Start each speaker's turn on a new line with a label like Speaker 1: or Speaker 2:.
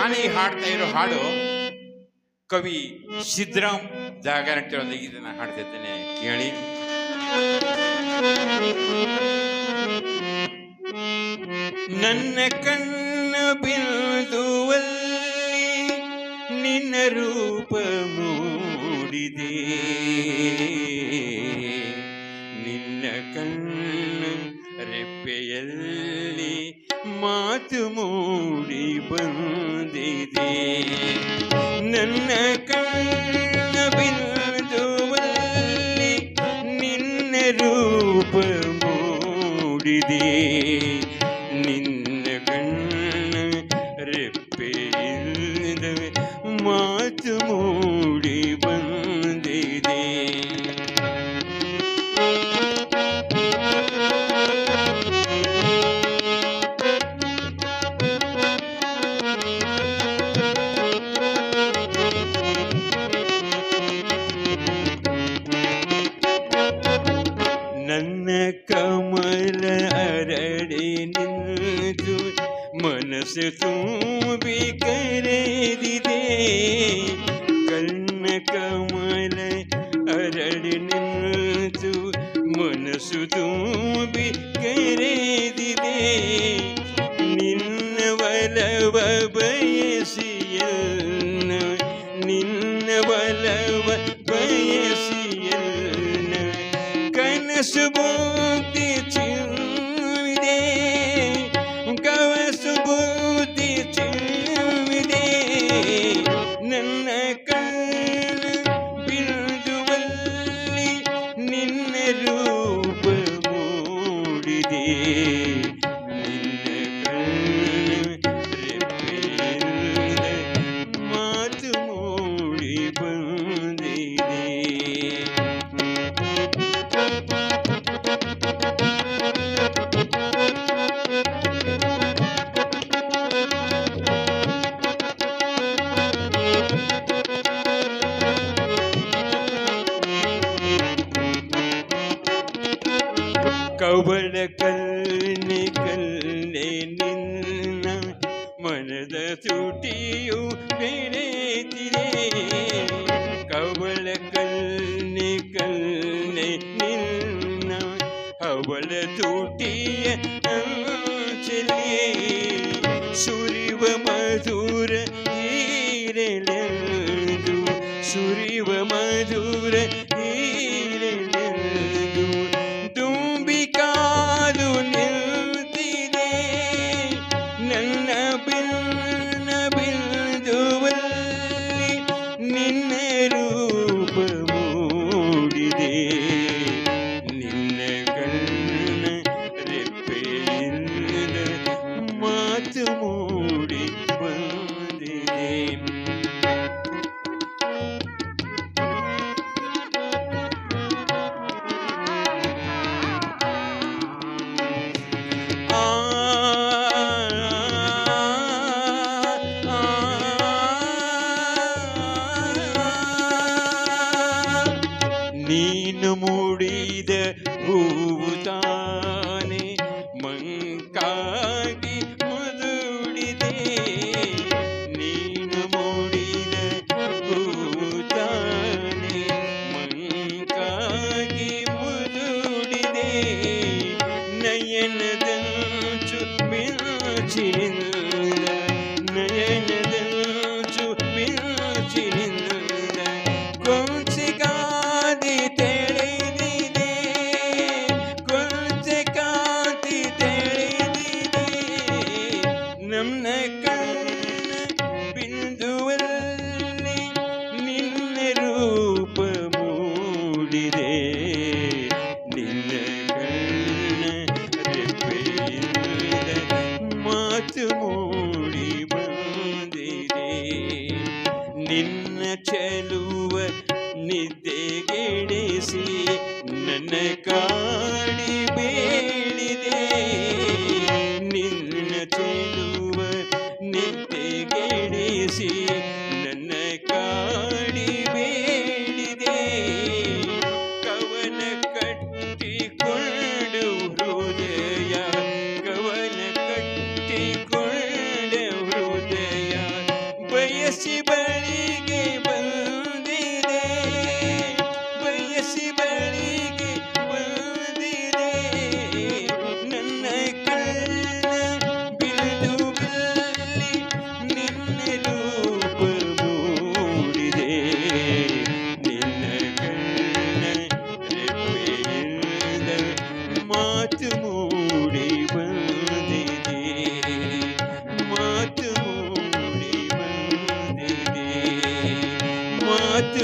Speaker 1: ನಾನೀಗ ಹಾಡ್ತಾ ಇರೋ ಹಾಡು ಕವಿ ಸಿದ್ಧರಾಮ್ ಜಾಗರಣೆ ಇದನ್ನ ಹಾಡ್ತಿದ್ದೇನೆ, ಕೇಳಿ. ನನ್ನ ಕಣ್ಣ ಬಿಂದುವಲ್ಲಿ ನಿನ್ನ ರೂಪ ಮೂಡಿದೆ, ನಿನ್ನ ಕಣ್ಣ ರೆಪ್ಪೆಯಲ್ಲಿ ಮಾತು ಮೂಡಿ ಬಂದಿದೆ. ನನ್ನ ಕಣ್ಣ ಬಿಂದುವಲ್ಲಿ ನಿನ್ನ ರೂಪ ಮೂಡಿದೆ, ನಿನ್ನ ಕಣ್ಣ ರೆಪ್ಪೆಯಿಂದ ಮಾತು ಮೂಡಿ ಬಂದಿದೆ. ನನ್ನ ಕಮಲ ಅರಳಿ ನಿಂತು ಮನಸ್ಸು ತುಂಬಿ ಕರೆದಿದೆ, ಕಣ್ಣ ಕಮಲ ಅರಳಿ ನಿಂತು ಮನಸ್ಸು ತುಂಬಿ ಕರೆದಿದೆ. ನಿನ್ನ ಒಲವ ಬಯಸಿಯನ್ನ, ನಿನ್ನ ಒಲವ ಬಯಸಿಯನ್ನ ಕನಸು ಬುದ್ಧಿ ಚಿಮ್ಮಿದೆ, ಕನಸು ಬುದ್ಧಿ ಚಿಮ್ಮಿದೆ. ನನ್ನ ಕಣ್ಣ ಬಿಂದುವಲ್ಲಿ ನಿನ್ನ ರೂಪ ಮೂಡಿದೆ, ನಿನ್ನ ಕಣ್ಣ ರೆಪ್ಪೆಯಿಂದ ಮಾತು ಮೂಡಿ ಬಂದಿದೆ. ಕವಳ ಕಲ್ಲೆ ಕಲ್ಲೆ ನಿನ್ನ ಮನದ ತುಟಿಯು ಬೆಳೆತಿದೆ, ಕವಳ ಕಲ್ಲೆ ಕಲ್ಲೆ ನಿನ್ನ ಅವಳ ತುಟಿಯ ಅಂಚಲಿ ಸುರಿವ ಮಧುರ ಹೀರೆಲೆಂದು, ಸುರಿವ ಮಧುರ ಹೀರೆಲೆಂದು ತುಂಬಿ ಕಾದು ನಿಂತಿದೆ. ನನ್ನ ಬಿನ್ನ ಬಿಂದುವಲ್ಲಿ ನಿನ್ನ ರೂಪ ಮೂಡಿದೆ, ನಿನ್ನ ಕಣ್ಣ ರೆಪ್ಪೆಯಿಂದ ಮಾತು ಮೂಡಿ ಬಂದಿದೆ. ನೀನು ಮೂಡಿದ ಹೂವು ತಾನೆ ಮಂಕಾಗಿ ಮುದುಡಿದೆ, ನೀನು ಮೂಡಿದ ಹೂವು ತಾನೆ ಮಂಕಾಗಿ ಮುದುಡಿದೆ. ನಯನದಂಚು ಮಿಂಚಿನಿಂದ, ನಯನದಂಚು ಮಿಂಚಿನಿಂದ ಕೊಂಚಿಗಾದಿ ತೆಳೆದಿದೆ, ಕೊಂಚಿಗಾದಿ ತೆಳೆದಿದೆ. ನನ್ನ ಕಣ್ಣ ಬಿಂದುವಲ್ಲಿ ನಿನ್ನ ರೂಪ ಮೂಡಿದೆ, ನಿನ್ನ ಕಣ್ಣ ರೆಪ್ಪೆಯಿಂದ ಮಾತು ಮೂಡಿ ಬಂದಿದೆ. ನಿನ್ನ ಚೆಲುವ ನಿದ್ದೆಗೆಡಿಸಿ ನನ್ನ ಕಾಡಿ ಬೇಡಿದೆ, ನಿನ್ನ ಚೆಲುವ ನಿದ್ದೆಗೆಡಿಸಿ ನನ್ನ ಕಾಡಿ ಬೇಡಿದೆ. ಕವನ ಕಟ್ಟಿಕೊಂಡು ಹೃದಯ, ಕವನ ಕಟ್ಟಿಕೊಂಡ ಹೃದಯ ಮಾತು